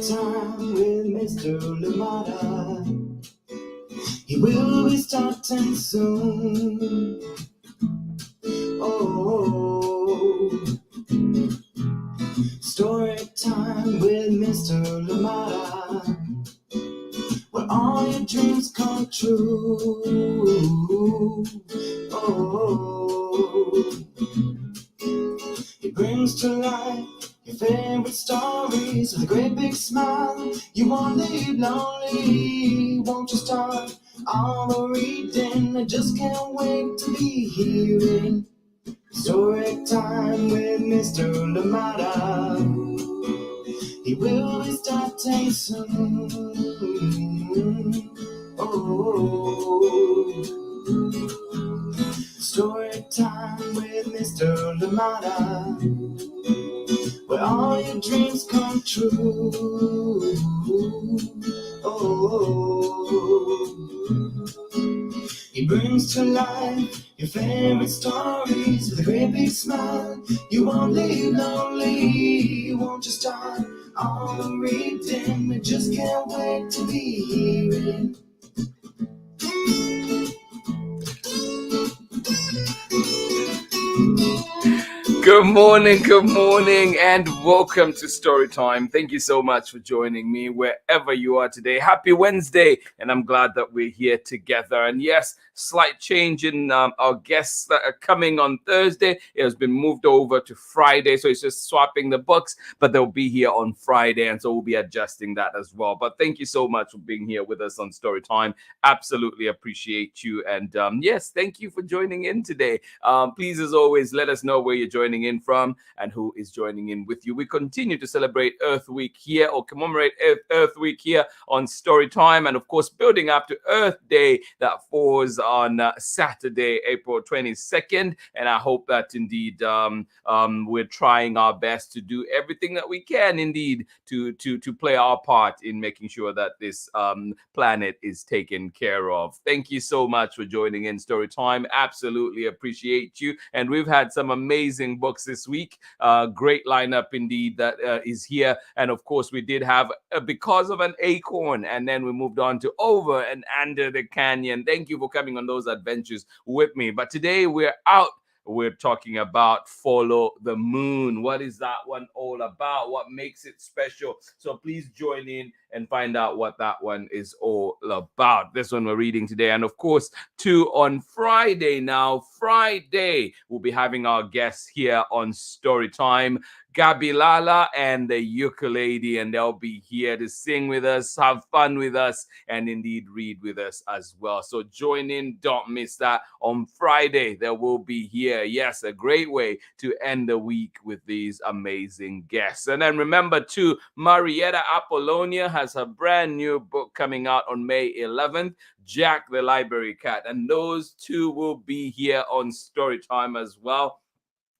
time with Mr. Lamada. He will be starting soon. Oh, story time with Mr. Lamada, where all your dreams come true. Oh, he brings to life your favorite stories with a great big smile. You won't leave lonely, won't you start all the reading? I just can't wait to be hearing story time with Mr. Lamada. He will be starting soon. Oh, story time with Mr. Lamada, where all your dreams come true. Oh, he brings to life your favorite stories with a great big smile. You won't leave lonely, won't you start all the reading? I just can't wait to be hearing. Good morning, and welcome to Storytime. Thank you so much for joining me wherever you are today. Happy Wednesday, and I'm glad that we're here together. And yes, slight change in our guests that are coming on Thursday. It has been moved over to Friday, so it's just swapping the books, but they'll be here on Friday, and so we'll be adjusting that as well. But thank you so much for being here with us on Storytime. Absolutely appreciate you, and yes, thank you for joining in today. Please, as always, let us know where you're joining in from and who is joining in with you. We continue to celebrate Earth Week here, or commemorate Earth Week here on Storytime, and of course building up to Earth Day that falls on Saturday, April 22nd. And I hope that indeed we're trying our best to do everything that we can indeed to play our part in making sure that this planet is taken care of. Thank you so much for joining in Storytime. Absolutely appreciate you. And we've had some amazing books this week. Great lineup indeed that is here. And of course, we did have Because of an Acorn, and then we moved on to Over and Under the Canyon. Thank you for coming on those adventures with me. But today we're talking about Follow the Moon. What is that one all about? What makes it special? So please join in and find out what that one is all about. This one we're reading today. And of course, on Friday now. Friday, we'll be having our guests here on Storytime, Gabilala and the ukulele, and they'll be here to sing with us, have fun with us, and indeed read with us as well. So join in, don't miss that. On Friday, they will be here. Yes, a great way to end the week with these amazing guests. And then remember too, Marietta Apollonia has her brand new book coming out on May 11th, Jack the Library Cat, and those two will be here on Storytime as well.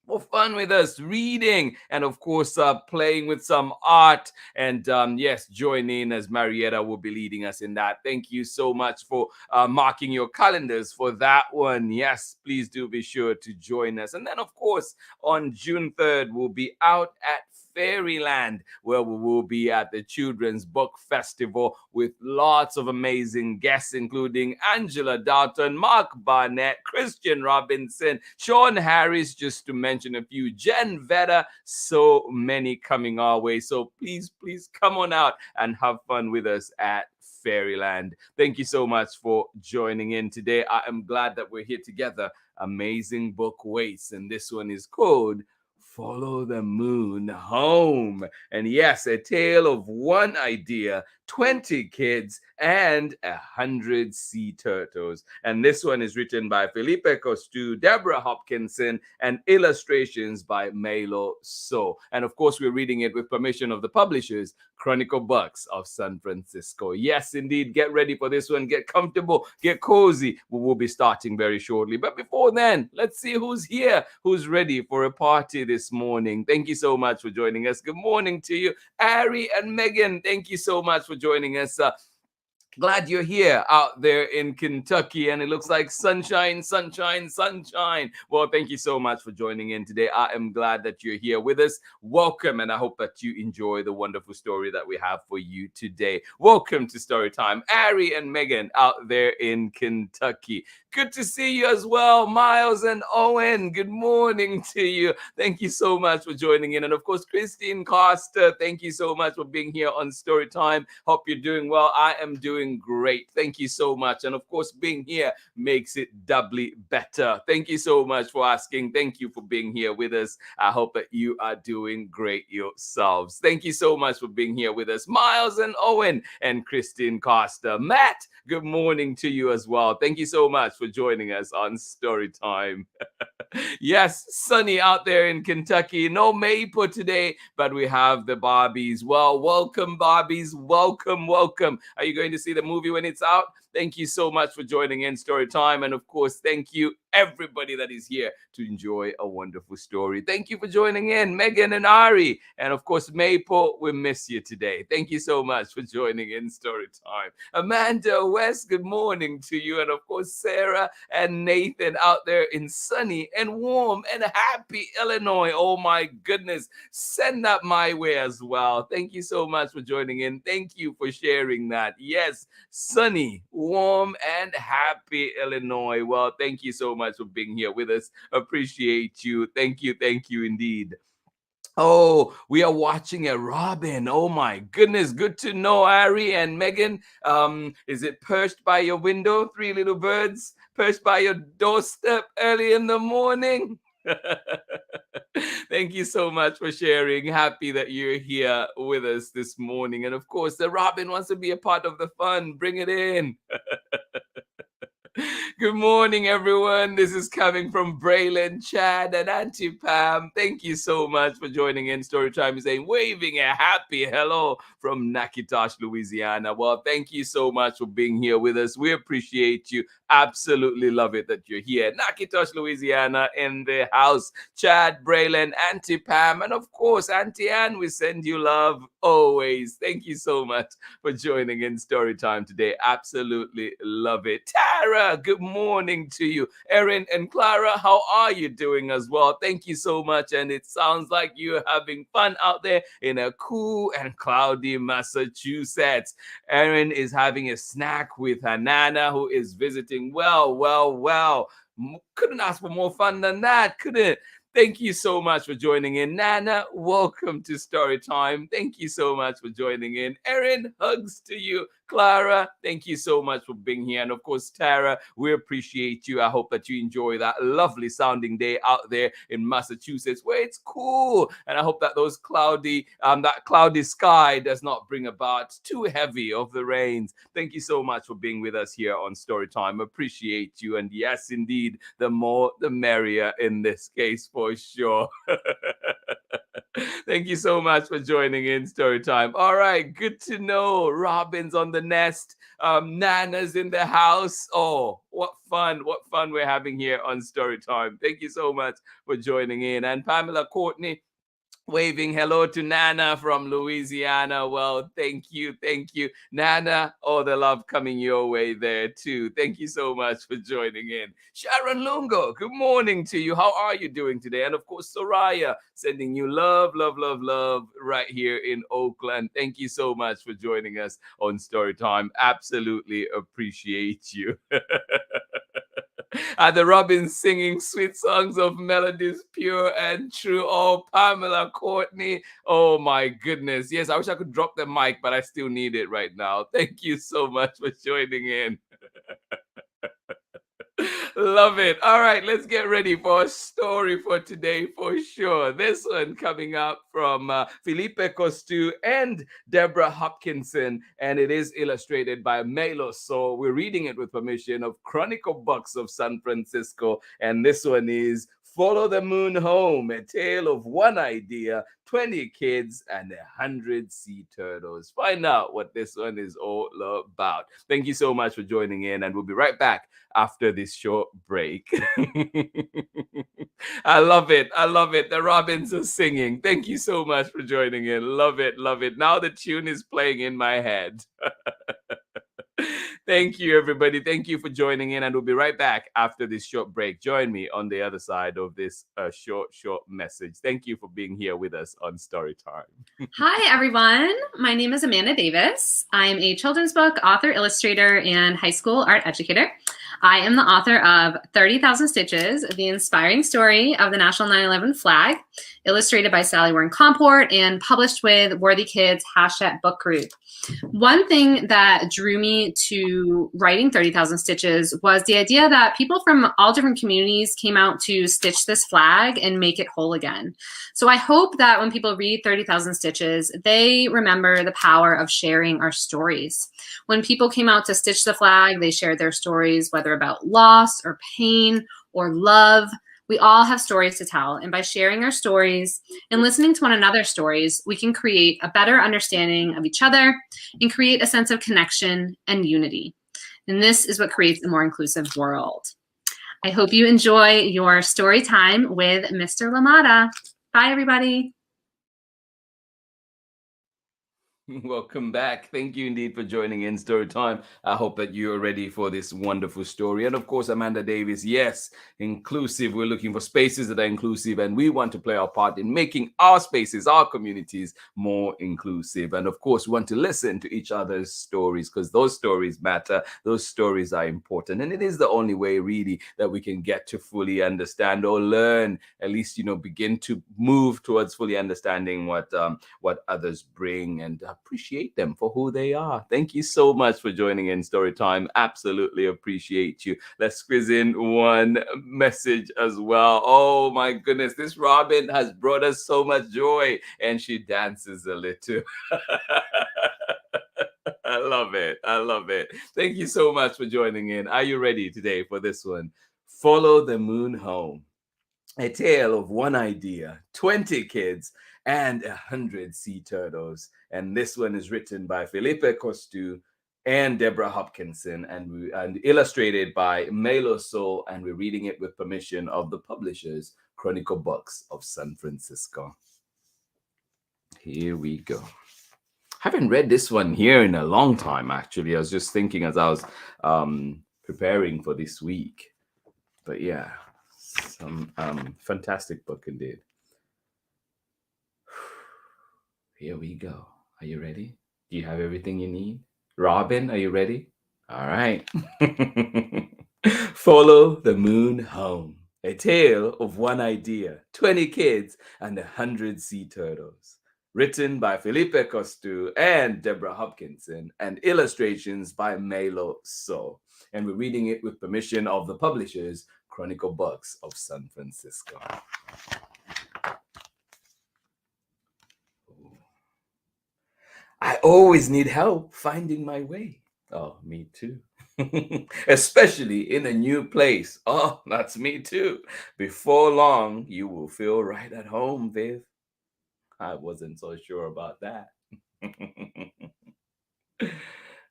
For fun with us, reading, and of course playing with some art. And yes, join in as Marietta will be leading us in that. Thank you so much for marking your calendars for that one. Yes, please do be sure to join us. And then of course on June 3rd we'll be out at Fairyland, where we will be at the Children's Book Festival with lots of amazing guests, including Angela Dalton, Mark Barnett, Christian Robinson, Sean Harris, just to mention a few, Jen Vedder, so many coming our way. So please come on out and have fun with us at Fairyland. Thank you so much for joining in today. I am glad that we're here together. Amazing book waits, and this one is called Follow the Moon Home. And yes, a tale of one idea, 20 kids, and 100 sea turtles. And this one is written by PHILIPPE, COUSTEAU, DEBORAH Hopkinson, and illustrations by MEILO. And of course, we're reading it with permission of the publishers, Chronicle Books of San Francisco. Yes, indeed. Get ready for this one. Get comfortable. Get cozy. We will be starting very shortly. But before then, let's see who's here, who's ready for a party this morning. Thank you so much for joining us. Good morning to you, Ari and Megan. Thank you so much for joining us. Glad you're here out there in Kentucky, and it looks like sunshine, sunshine, sunshine. Well, thank you so much for joining in today. I am glad that you're here with us. Welcome, and I hope that you enjoy the wonderful story that we have for you today. Welcome to Storytime, Ari and Megan out there in Kentucky. Good to see you as well, Miles and Owen. Good morning to you. Thank you so much for joining in. And of course, Christine Costa, thank you so much for being here on Storytime. Hope you're doing well. I am doing great. Thank you so much. And of course, being here makes it doubly better. Thank you so much for asking. Thank you for being here with us. I hope that you are doing great yourselves. Thank you so much for being here with us, Miles and Owen and Christine Costa. Matt, good morning to you as well. Thank you so much for joining us on Storytime. Yes, sunny out there in Kentucky. No Maple today, but we have the Barbies. Well, welcome, Barbies. Welcome, welcome. Are you going to see the movie when it's out? Thank you so much for joining in Storytime. And of course, thank you everybody that is here to enjoy a wonderful story. Thank you for joining in, Megan and Ari. And of course, Maple, we miss you today. Thank you so much for joining in Storytime. Amanda West, good morning to you. And of course, Sarah and Nathan out there in sunny and warm and happy Illinois. Oh my goodness, send that my way as well. Thank you so much for joining in. Thank you for sharing that. Yes, sunny, warm, and happy Illinois. Well, thank you so much for being here with us. Appreciate you. Thank you indeed. Oh, we are watching a robin. Oh my goodness. Good to know, Ari and Megan. Is it perched by your window? Three little birds perched by your doorstep early in the morning? Thank you so much for sharing. Happy that you're here with us this morning. And of course, the robin wants to be a part of the fun. Bring it in. Good morning, everyone. This is coming from Braylon, Chad, and Auntie Pam. Thank you so much for joining in Storytime. Is saying waving a happy hello from Natchitoches, Louisiana. Well, thank you so much for being here with us. We appreciate you. Absolutely love it that you're here. Natchitoches, Louisiana in the house. Chad, Braylon, Auntie Pam, and of course, Auntie Ann, we send you love always. Thank you so much for joining in Storytime today. Absolutely love it. Tara, good morning to you. Erin and Clara, how are you doing as well? Thank you so much. And it sounds like you're having fun out there in a cool and cloudy Massachusetts. Erin is having a snack with her Nana, who is visiting. Well. Couldn't ask for more fun than that, could it? Thank you so much for joining in. Nana, welcome to Storytime. Thank you so much for joining in. Erin, hugs to you. Clara, thank you so much for being here. And of course, Tara, we appreciate you. I hope that you enjoy that lovely sounding day out there in Massachusetts where it's cool. And I hope that that cloudy sky does not bring about too heavy of the rains. Thank you so much for being with us here on Storytime. Appreciate you. And yes, indeed, the more the merrier in this case for sure. Thank you so much for joining in Storytime. All right, good to know. Robin's on the nest. Nana's in the house. Oh, what fun we're having here on Storytime. Thank you so much for joining in. And Pamela Courtney, waving hello to Nana from Louisiana. Well, thank you. Nana, all the love coming your way there too. Thank you so much for joining in. Sharon Lungo, good morning to you. How are you doing today? And of course, Soraya, sending you love right here in Oakland. Thank you so much for joining us on Storytime. Absolutely appreciate you. The Robins singing sweet songs of melodies pure and true. Oh, Pamela Courtney. Oh my goodness. Yes, I wish I could drop the mic, but I still need it right now. Thank you so much for joining in. Love it. All right, let's get ready for a story for today for sure. This one coming up from PHILIPPE COUSTEAU and Deborah Hopkinson, and it is illustrated by MEILO. So we're reading it with permission of Chronicle Books of San Francisco, and this one is Follow the Moon Home, a tale of one idea, 20 kids, and 100 sea turtles. Find out what this one is all about. Thank you so much for joining in, and we'll be right back after this short break. I love it. The Robins are singing. Thank you so much for joining in. Love it. Now the tune is playing in my head. Thank you, everybody. Thank you for joining in, and we'll be right back after this short break. Join me on the other side of this short message. Thank you for being here with us on Story Time. Hi, everyone. My name is Amanda Davis. I'm a children's book author, illustrator, and high school art educator. I am the author of 30,000 Stitches, the inspiring story of the National 9/11 flag, illustrated by Sally Warren Comport and published with Worthy Kids # book group. One thing that drew me to writing 30,000 Stitches was the idea that people from all different communities came out to stitch this flag and make it whole again. So I hope that when people read 30,000 Stitches, they remember the power of sharing our stories. When people came out to stitch the flag, they shared their stories, whether about loss or pain or love. We all have stories to tell, and by sharing our stories and listening to one another's stories, we can create a better understanding of each other and create a sense of connection and unity. And this is what creates a more inclusive world. I hope you enjoy your story time with Mr. Lamada. Bye, everybody. Welcome back. Thank you indeed for joining in Story Time. I hope that you are ready for this wonderful story. And of course, Amanda Davis, yes, inclusive. We're looking for spaces that are inclusive, and we want to play our part in making our spaces, our communities more inclusive. And of course, we want to listen to each other's stories, because those stories matter. Those stories are important. And it is the only way really that we can get to fully understand or learn, at least, begin to move towards fully understanding what others bring, and appreciate them for who they are. Thank you so much for joining in Story Time. Absolutely appreciate you. Let's squeeze in one message as well. Oh my goodness, this Robin has brought us so much joy, and she dances a little. I love it. I love it. Thank you so much for joining in. Are you ready today for this one? Follow the Moon Home. A tale of one idea, 20 kids, and 100 sea turtles. And this one is written by PHILIPPE COUSTEAU and DEBORAH Hopkinson, and illustrated by MEILO, and we're reading it with permission of the publishers, Chronicle Books of San Francisco. Here we go. Haven't read this one here in a long time, actually. I was just thinking as I was preparing for this week. But yeah, some fantastic book indeed. Here we go. Are you ready? Do you have everything you need? Robin, are you ready? All right. Follow the Moon Home. A tale of one idea, 20 kids, and 100 sea turtles. Written by PHILIPPE COUSTEAU and DEBORAH Hopkinson, and illustrations by MEILO. And we're reading it with permission of the publishers, Chronicle Books of San Francisco. I always need help finding my way. Oh, me too. Especially in a new place. Oh, that's me too. Before long, you will feel right at home, Viv. I wasn't so sure about that.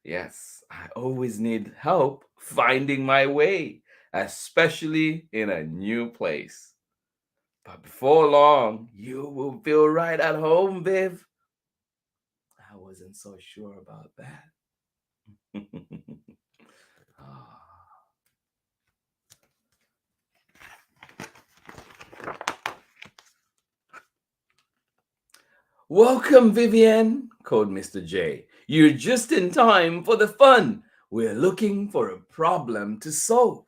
Yes, I always need help finding my way, especially in a new place. But before long, you will feel right at home, Viv. I wasn't so sure about that. Welcome, Vivian, called Mr. J. You're just in time for the fun. We're looking for a problem to solve.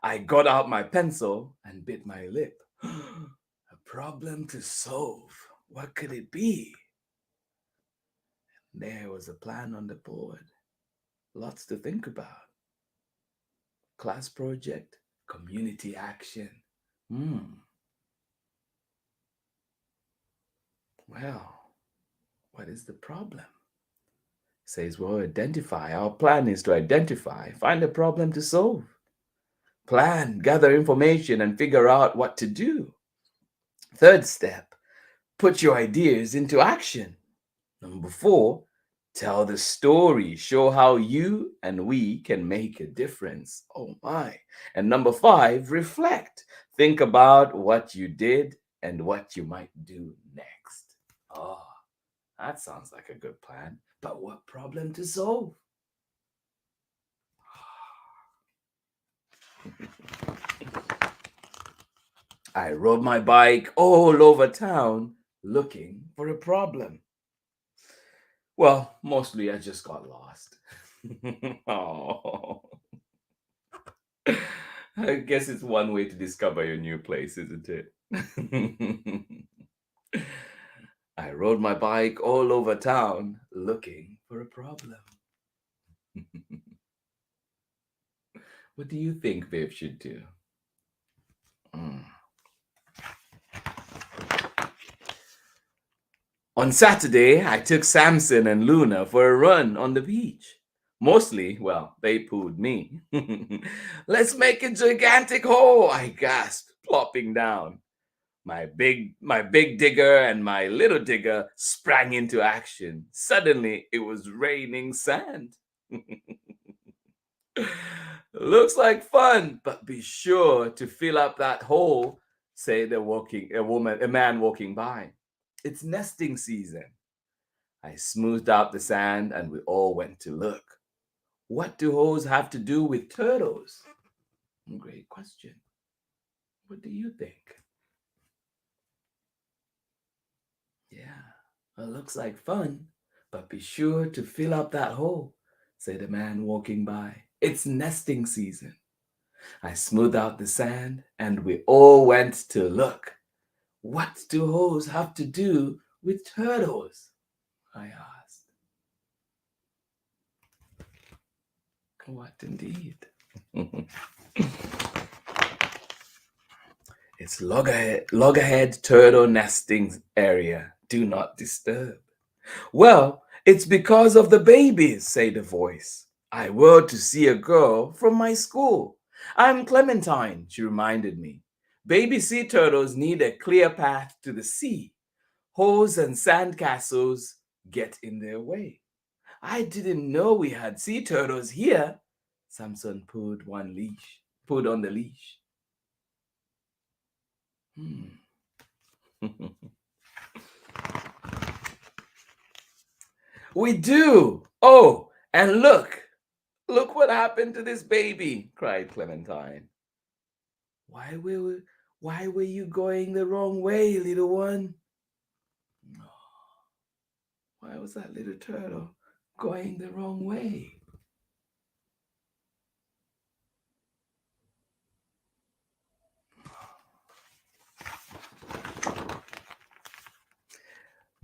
I got out my pencil and bit my lip. A problem to solve. What could it be? There was a plan on the board. Lots to think about. Class project, community action. Well, what is the problem? Says, well, identify. Our plan is to identify, find a problem to solve. Plan, gather information, and figure out what to do. Third step, put your ideas into action. Number 4, tell the story. Show how you and we can make a difference. Oh my. And number 5, reflect. Think about what you did and what you might do next. Oh, that sounds like a good plan. But what problem to solve? I rode my bike all over town looking for a problem. Well, mostly I just got lost. Oh. I guess it's one way to discover your new place, isn't it? I rode my bike all over town looking for a problem. What do you think Viv should do? Mm. On Saturday, I took Samson and Luna for a run on the beach. Mostly, well, they pooed me. Let's make a gigantic hole, I gasped, plopping down. My big digger and my little digger sprang into action. Suddenly, it was raining sand. Looks like fun, but be sure to fill up that hole, said a man walking by. It's nesting season. I smoothed out the sand and we all went to look. What do holes have to do with turtles? Great question. What do you think? Yeah, it looks like fun, but be sure to fill up that hole, said the man walking by. It's nesting season. I smoothed out the sand and we all went to look. What do holes have to do with turtles? I asked. What indeed? It's loggerhead turtle nesting area. Do not disturb. Well, it's because of the babies, said the voice. I whirled to see a girl from my school. I'm Clementine, she reminded me. Baby sea turtles need a clear path to the sea. Holes and sand castles get in their way. I didn't know we had sea turtles here. Samson pulled on the leash. We do. Oh, and look what happened to this baby, cried Clementine. Why were you going the wrong way, little one? Why was that little turtle going the wrong way?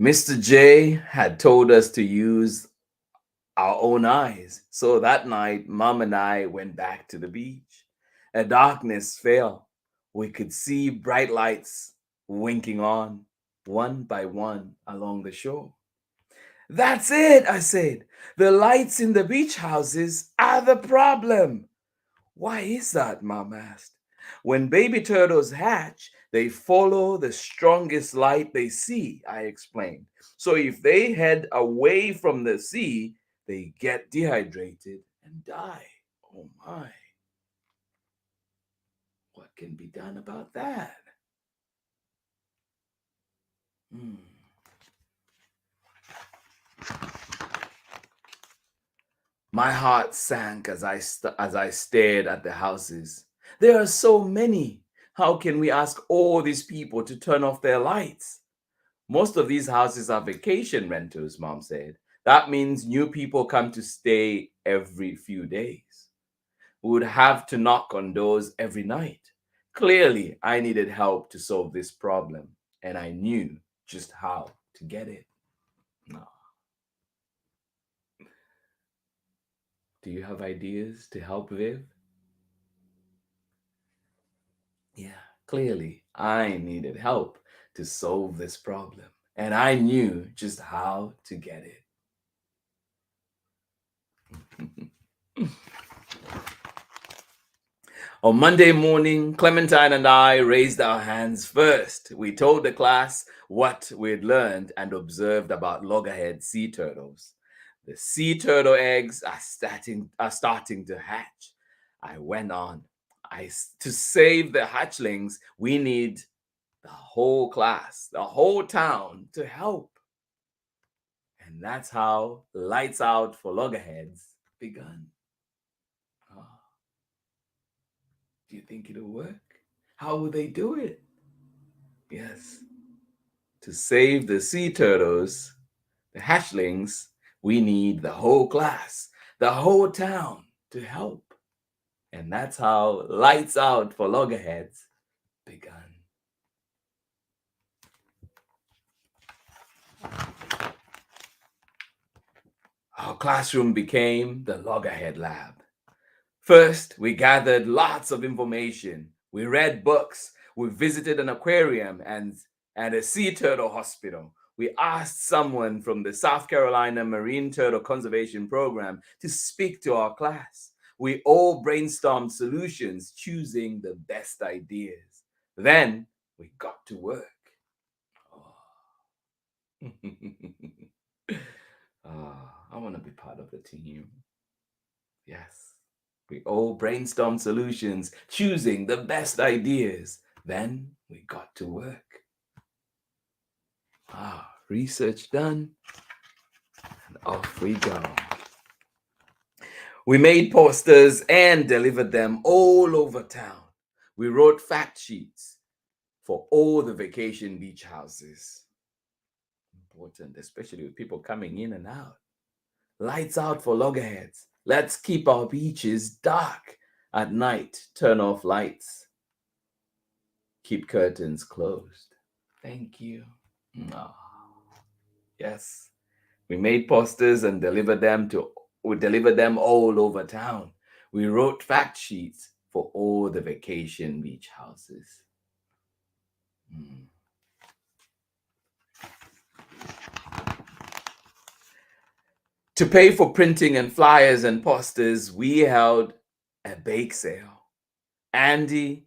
Mr. J had told us to use our own eyes. So that night, Mom and I went back to the beach. A darkness fell. We could see bright lights winking on, one by one, along the shore. That's it, I said. The lights in the beach houses are the problem. Why is that, Mom asked. When baby turtles hatch, they follow the strongest light they see, I explained. So if they head away from the sea, they get dehydrated and die. Oh my. What can be done about that? My heart sank as I stared at the houses. There are so many. How can we ask all these people to turn off their lights? Most of these houses are vacation rentals, Mom said. That means new people come to stay every few days. We would have to knock on doors every night. Clearly, I needed help to solve this problem, and I knew just how to get it. No. Do you have ideas to help Viv? Yeah, clearly, I needed help to solve this problem, and I knew just how to get it. On Monday morning, Clementine and I raised our hands first. We told the class what we'd learned and observed about loggerhead sea turtles. The sea turtle eggs are starting to hatch. I went on. To save the hatchlings, we need the whole class, the whole town to help. And that's how Lights Out for Loggerheads begun. Do you think it'll work? How will they do it? Yes. To save the sea turtles, the hatchlings, we need the whole class, the whole town to help. And that's how Lights Out for Loggerheads began. Our classroom became the Loggerhead Lab. First, we gathered lots of information. We read books. We visited an aquarium and a sea turtle hospital. We asked someone from the South Carolina Marine Turtle Conservation Program to speak to our class. We all brainstormed solutions, choosing the best ideas. Then we got to work. Oh. I want to be part of the team. Yes. We all brainstormed solutions, choosing the best ideas. Then we got to work. Research done, and off we go. We made posters and delivered them all over town. We wrote fact sheets for all the vacation beach houses. Important, especially with people coming in and out. Lights out for loggerheads. Let's keep our beaches dark at night. Turn off lights. Keep curtains closed. Thank you. Yes, we made posters and delivered them all over town. We wrote fact sheets for all the vacation beach houses. To pay for printing and flyers and posters, we held a bake sale. Andy,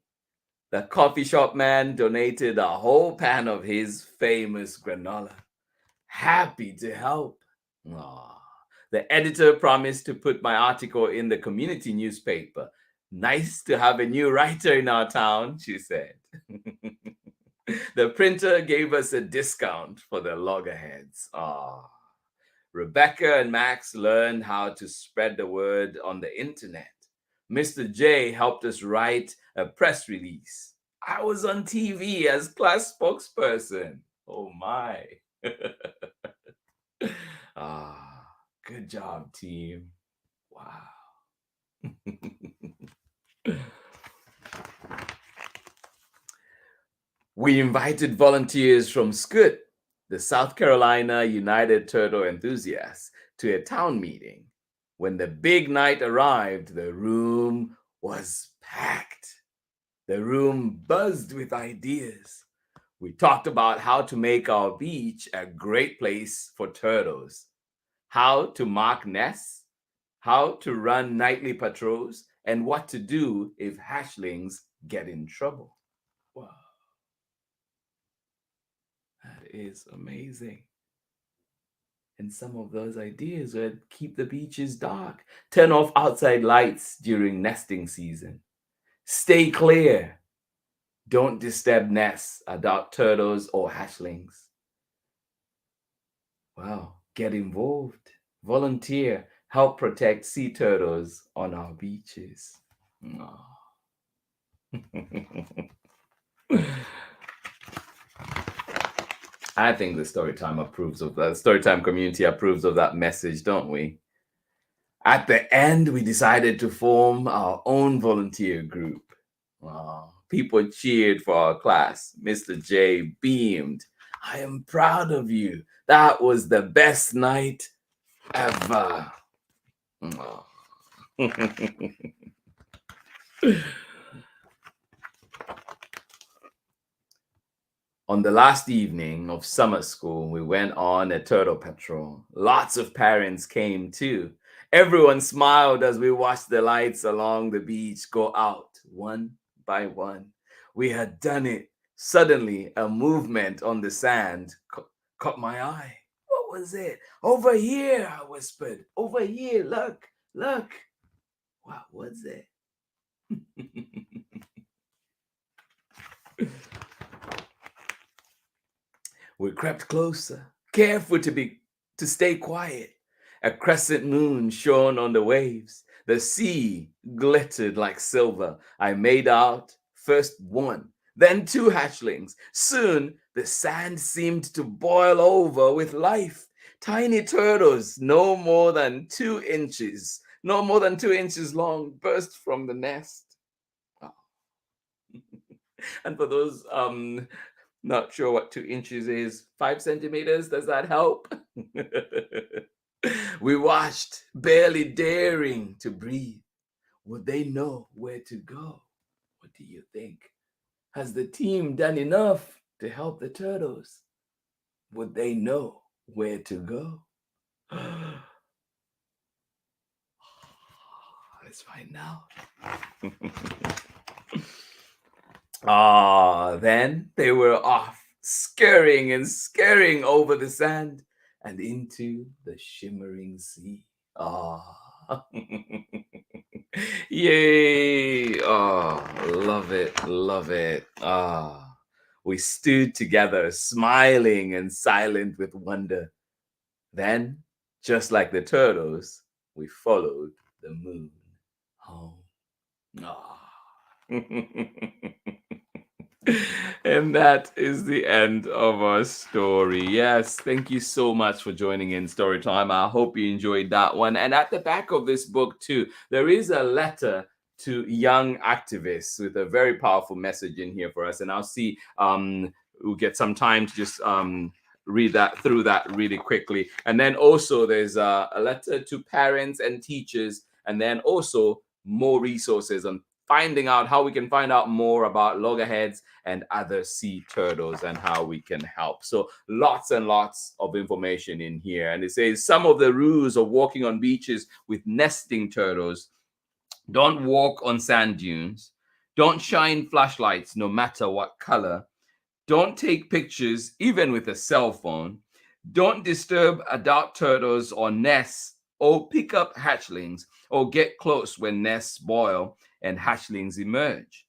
the coffee shop man, donated a whole pan of his famous granola. Happy to help. The editor promised to put my article in the community newspaper. Nice to have a new writer in our town, she said. The printer gave us a discount for the loggerheads. Rebecca and Max learned how to spread the word on the internet. Mr. J helped us write a press release. I was on TV as class spokesperson. Oh my. Good job, team. Wow. We invited volunteers from SCUT, the South Carolina United Turtle Enthusiasts, to a town meeting. When the big night arrived, the room was packed. The room buzzed with ideas. We talked about how to make our beach a great place for turtles, how to mark nests, how to run nightly patrols, and what to do if hatchlings get in trouble. Wow. That is amazing. And some of those ideas were keep the beaches dark, turn off outside lights during nesting season, stay clear, don't disturb nests, adult turtles or hatchlings. Wow, get involved, volunteer, help protect sea turtles on our beaches. I think the Storytime approves of that. Storytime community approves of that message, don't we? At the end, we decided to form our own volunteer group. People cheered for our class. Mr. J beamed. I am proud of you. That was the best night ever. On the last evening of summer school, we went on a turtle patrol. Lots of parents came too. Everyone smiled as we watched the lights along the beach go out one by one. We had done it. Suddenly, a movement on the sand caught my eye. What was it? Over here, I whispered. Over here, look, look. What was it? We crept closer, careful to stay quiet. A crescent moon shone on the waves. The sea glittered like silver. I made out first one, then two hatchlings. Soon the sand seemed to boil over with life. Tiny turtles, no more than 2 inches long, burst from the nest. Oh. And for those not sure what 2 inches is, 5 centimeters, does that help? We watched, barely daring to breathe. Would they know where to go? What do you think? Has the team done enough to help the turtles? Would they know where to go? Let's find out. Then they were off, scurrying and scurrying over the sand and into the shimmering sea. Ah. Yay. Oh, love it, love it. Ah. We stood together, smiling and silent with wonder. Then, just like the turtles, we followed the moon home. Ah. And that is the end of our story. Yes, thank you so much for joining in Story Time. I hope you enjoyed that one. And at the back of this book, too, there is a letter to young activists with a very powerful message in here for us. And I'll see, we'll get some time to just read that through that really quickly. And then also there's a letter to parents and teachers, and then also more resources on finding out how we can find out more about loggerheads and other sea turtles and how we can help. So lots and lots of information in here. And it says some of the rules of walking on beaches with nesting turtles: don't walk on sand dunes, don't shine flashlights no matter what color, don't take pictures even with a cell phone, don't disturb adult turtles or nests, or pick up hatchlings, or get close when nests boil and hatchlings emerge.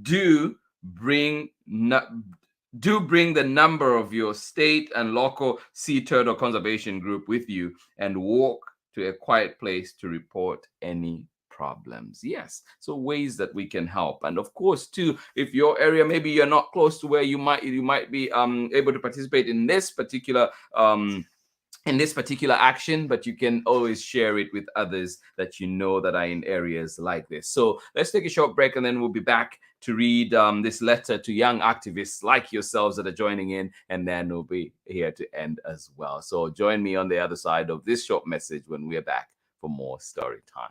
Do bring the number of your state and local sea turtle conservation group with you and walk to a quiet place to report any problems. Yes, so ways that we can help. And of course, too, if your area, maybe you're not close to where you might be able to participate in this particular action, but you can always share it with others that you know that are in areas like this. So let's take a short break, and then we'll be back to read this letter to young activists like yourselves that are joining in, and then we'll be here to end as well. So join me on the other side of this short message when we're back for more story time.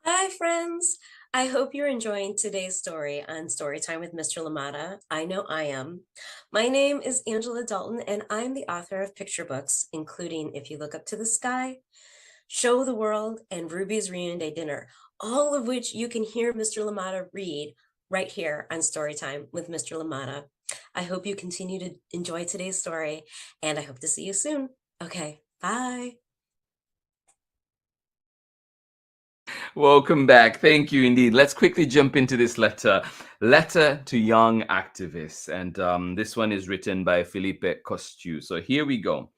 Hi, friends. I hope you're enjoying today's story on Storytime with Mr. Lamata. I know I am. My name is Angela Dalton, and I'm the author of picture books, including If You Look Up to the Sky, Show the World, and Ruby's Reunion Day Dinner, all of which you can hear Mr. Lamata read right here on Storytime with Mr. Lamata. I hope you continue to enjoy today's story, and I hope to see you soon. Okay, bye. Welcome back. Thank you indeed. Let's quickly jump into this letter to young activists. And this one is written by PHILIPPE COUSTEAU. So here we go.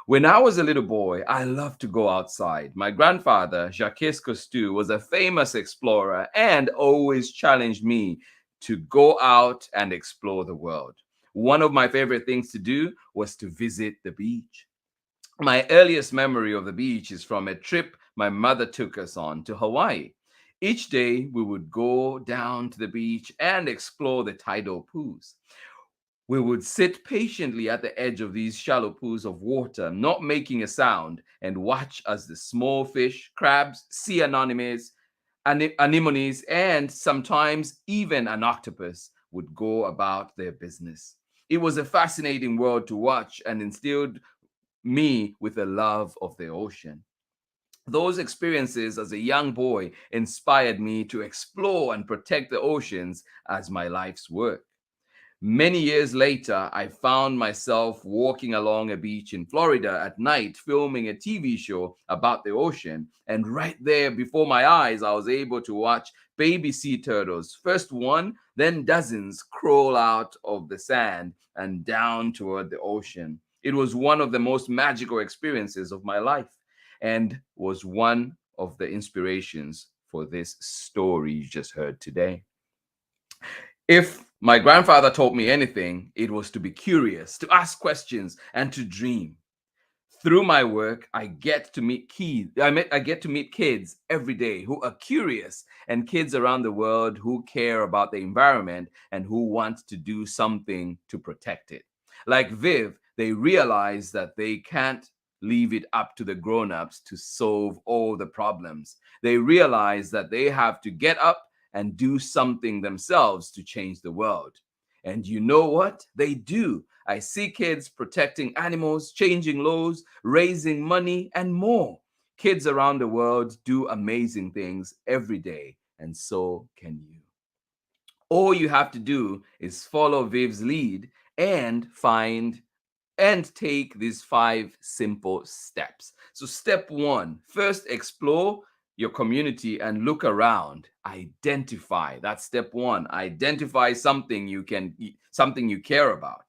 When I was a little boy, I loved to go outside. My grandfather, Jacques Cousteau, was a famous explorer and always challenged me to go out and explore the world. One of my favorite things to do was to visit the beach. My earliest memory of the beach is from a trip my mother took us on to Hawaii. Each day we would go down to the beach and explore the tidal pools. We would sit patiently at the edge of these shallow pools of water, not making a sound, and watch as the small fish, crabs, sea anemones, and sometimes even an octopus would go about their business. It was a fascinating world to watch and instilled me with a love of the ocean. Those experiences as a young boy inspired me to explore and protect the oceans as my life's work. Many years later, I found myself walking along a beach in Florida at night, filming a TV show about the ocean. And right there before my eyes, I was able to watch baby sea turtles, first one, then dozens, crawl out of the sand and down toward the ocean. It was one of the most magical experiences of my life, and was one of the inspirations for this story you just heard today. If my grandfather taught me anything, it was to be curious, to ask questions, and to dream. Through my work, I get to meet kids every day who are curious, and kids around the world who care about the environment and who want to do something to protect it. Like Viv, they realize that they can't leave it up to the grown-ups to solve all the problems. They realize that they have to get up and do something themselves to change the world. And you know what? They do. I see kids protecting animals, changing laws, raising money, and more. Kids around the world do amazing things every day, and so can you. All you have to do is follow Viv's lead and take these 5 simple steps. So step 1, first explore your community and look around. Identify. That's step 1. Identify something you care about.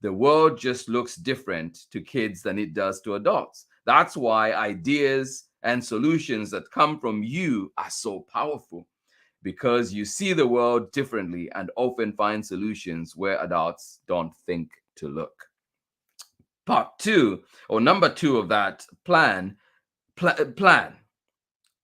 The world just looks different to kids than it does to adults. That's why ideas and solutions that come from you are so powerful, because you see the world differently and often find solutions where adults don't think to look. Part 2, or number 2 of that plan.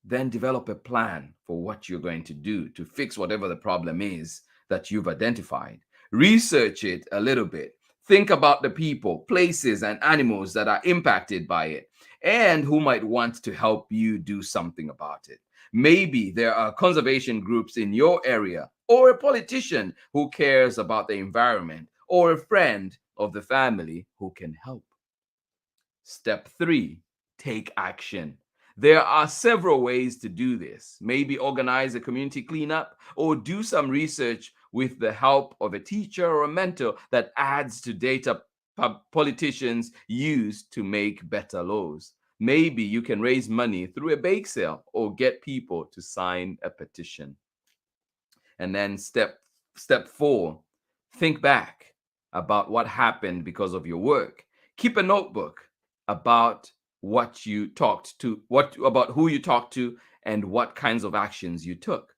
Then develop a plan for what you're going to do to fix whatever the problem is that you've identified. Research it a little bit. Think about the people, places, and animals that are impacted by it and who might want to help you do something about it. Maybe there are conservation groups in your area, or a politician who cares about the environment, or a friend of the family who can help. Step 3, take action. There are several ways to do this. Maybe organize a community cleanup or do some research with the help of a teacher or a mentor that adds to data politicians use to make better laws. Maybe you can raise money through a bake sale or get people to sign a petition. And then step 4, think back about what happened because of your work. Keep a notebook about who you talked to, and what kinds of actions you took.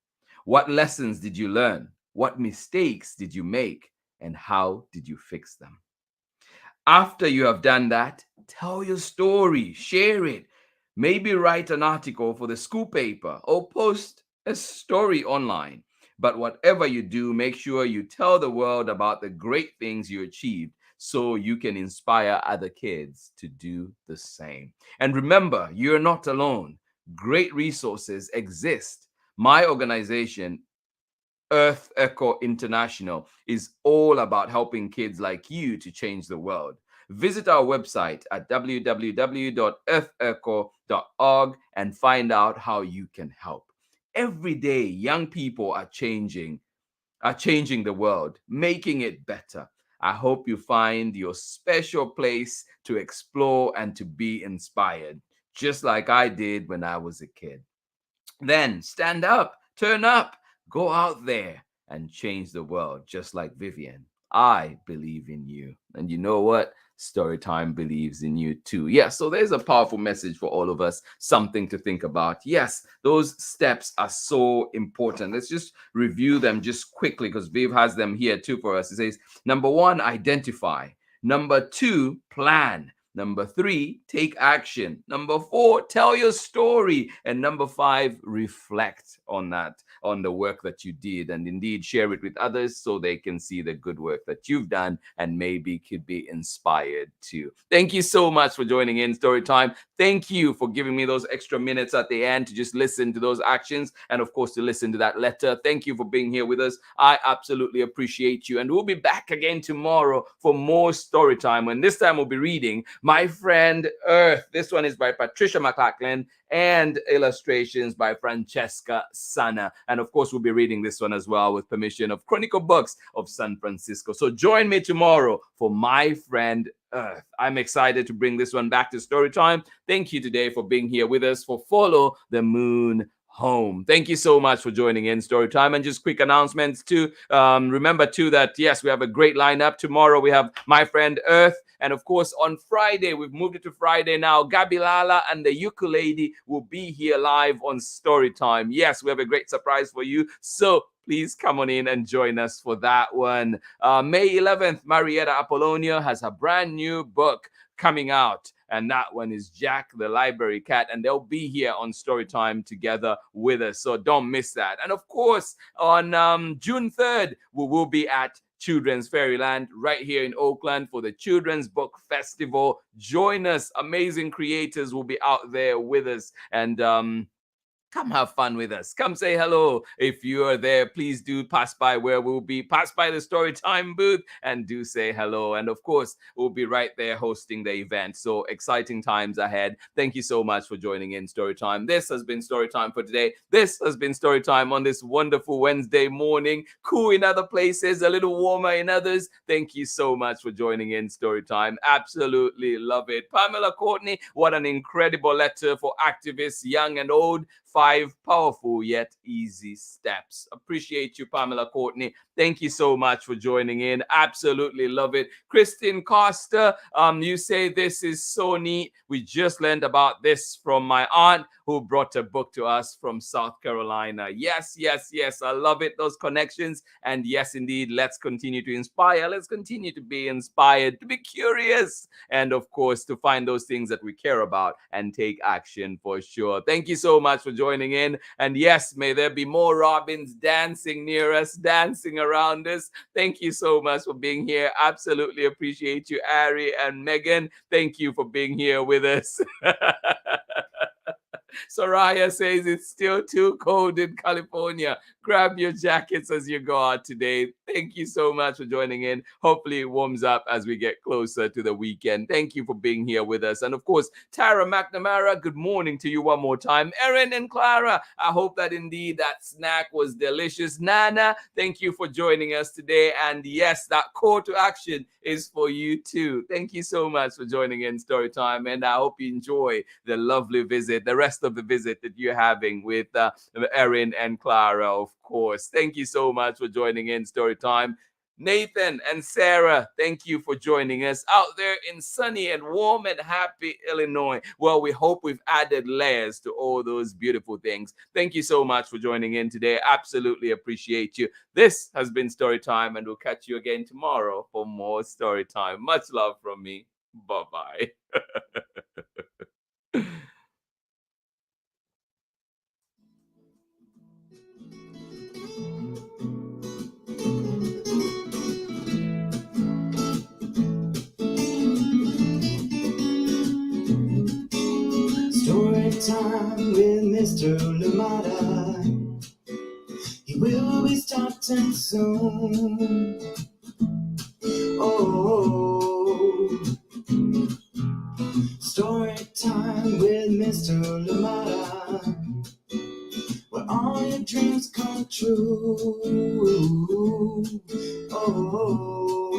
What lessons did you learn? What mistakes did you make? And how did you fix them? After you have done that, tell your story, share it. Maybe write an article for the school paper or post a story online. But whatever you do, make sure you tell the world about the great things you achieved, so you can inspire other kids to do the same. And remember, you're not alone. Great resources exist. My organization, Earth Echo International, is all about helping kids like you to change the world. Visit our website at www.earthecho.org and find out how you can help. Every day, young people are changing the world, making it better. I hope you find your special place to explore and to be inspired, just like I did when I was a kid. Then stand up, turn up, go out there and change the world, just like Vivian. I believe in you. And you know what? Storytime believes in you too. Yeah, so there's a powerful message for all of us, something to think about. Yes, those steps are so important. Let's just review them just quickly, because Viv has them here too for us. It says, number 1, identify. Number 2, plan. Number 3, take action. Number 4, tell your story. And number 5, reflect on the work that you did, and indeed share it with others so they can see the good work that you've done and maybe could be inspired too. Thank you so much for joining in Storytime. Thank you for giving me those extra minutes at the end to just listen to those actions and, of course, to listen to that letter. Thank you for being here with us. I absolutely appreciate you. And we'll be back again tomorrow for more Storytime. And this time we'll be reading My Friend Earth. This one is by Patricia McLachlan and illustrations by Francesca Sana. And of course, we'll be reading this one as well with permission of Chronicle Books of San Francisco. So join me tomorrow for My Friend Earth. I'm excited to bring this one back to Storytime. Thank you today for being here with us for Follow the Moon home. Thank you so much for joining in Storytime. And just quick announcements too. Remember too that yes, we have a great lineup. Tomorrow we have my friend Earth, and of course on Friday, we've moved it to Friday now, Gabilala and the ukulele will be here live on Storytime. Yes, we have a great surprise for you, so please come on in and join us for that one. May 11th, Marietta Apollonia has a brand new book coming out, and that one is Jack the Library Cat, and they'll be here on Storytime together with us, so don't miss that. And of course on June 3rd, we will be at Children's Fairyland right here in Oakland for the Children's Book Festival. Join us. Amazing creators will be out there with us, and come have fun with us. Come say hello. If you are there, please do pass by where we'll be. Pass by the Storytime booth and do say hello. And of course, we'll be right there hosting the event. So exciting times ahead. Thank you so much for joining in Storytime. This has been Storytime for today. This has been Storytime on this wonderful Wednesday morning. Cool in other places, a little warmer in others. Thank you so much for joining in Storytime. Absolutely love it. Pamela Courtney, what an incredible letter for activists, young and old. 5 powerful yet easy steps. Appreciate you, Pamela Courtney. Thank you so much for joining in. Absolutely love it. Christine Costa, you say this is so neat. We just learned about this from my aunt who brought a book to us from South Carolina. Yes, yes, yes. I love it. Those connections. And yes, indeed, let's continue to inspire. Let's continue to be inspired, to be curious, and of course, to find those things that we care about and take action for sure. Thank you so much for joining in. And yes, may there be more Robins dancing near us, dancing around us. Thank you so much for being here. Absolutely appreciate you, Ari and Megan. Thank you for being here with us. Soraya says it's still too cold in California. Grab your jackets as you go out today. Thank you so much for joining in. Hopefully it warms up as we get closer to the weekend. Thank you for being here with us. And of course, Tara McNamara, good morning to you one more time. Erin and Clara, I hope that indeed that snack was delicious. Nana, thank you for joining us today. And yes, that call to action is for you too. Thank you so much for joining in Storytime. And I hope you enjoy the lovely visit, the rest of the visit that you're having with Erin and Clara, of course. Thank you so much for joining in Storytime. Nathan and Sarah, thank you for joining us out there in sunny and warm and happy Illinois. Well, we hope we've added layers to all those beautiful things. Thank you so much for joining in today. Absolutely appreciate you. This has been Storytime, and we'll catch you again tomorrow for more Storytime. Much love from me. Bye-bye. Storytime with Mr. Lamada. He will be starting soon. Oh, Storytime with Mr. Lamada, where all your dreams come true. Oh,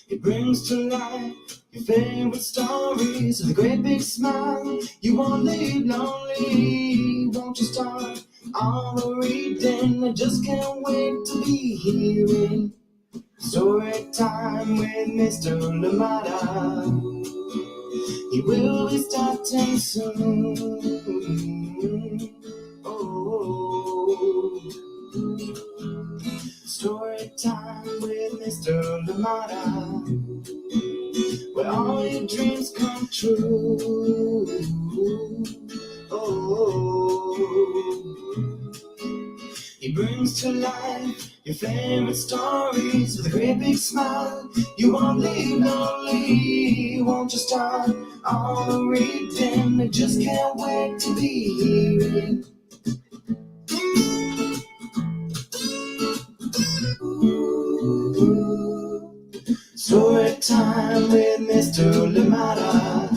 he brings to life your favorite stories with a great big smile. You won't leave lonely, won't you start all the reading? I just can't wait to be hearing Storytime with Mr. Lamada. He will be starting soon. Oh, Storytime with Mr. Lamada, where all your dreams come true. Oh, he brings to life your favorite stories with a great big smile. You won't leave lonely, won't you start all the reading? I just can't wait to be hearing Storytime with Mr. Lamada.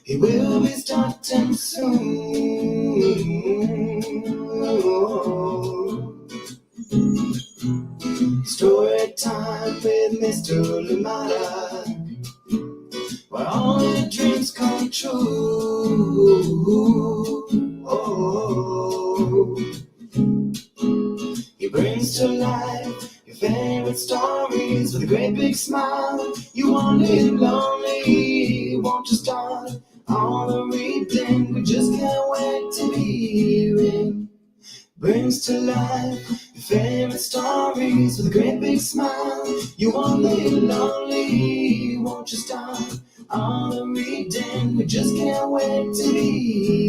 He will be starting soon. Storytime with Mr. Lamada, where all your dreams come true. oh. He brings to life your favorite stories with a great big smile. You won't live lonely, won't you start all the reading? We just can't wait to be hearing. Brings to life your favorite stories with a great big smile. You won't live lonely, won't you start all the reading? We just can't wait to be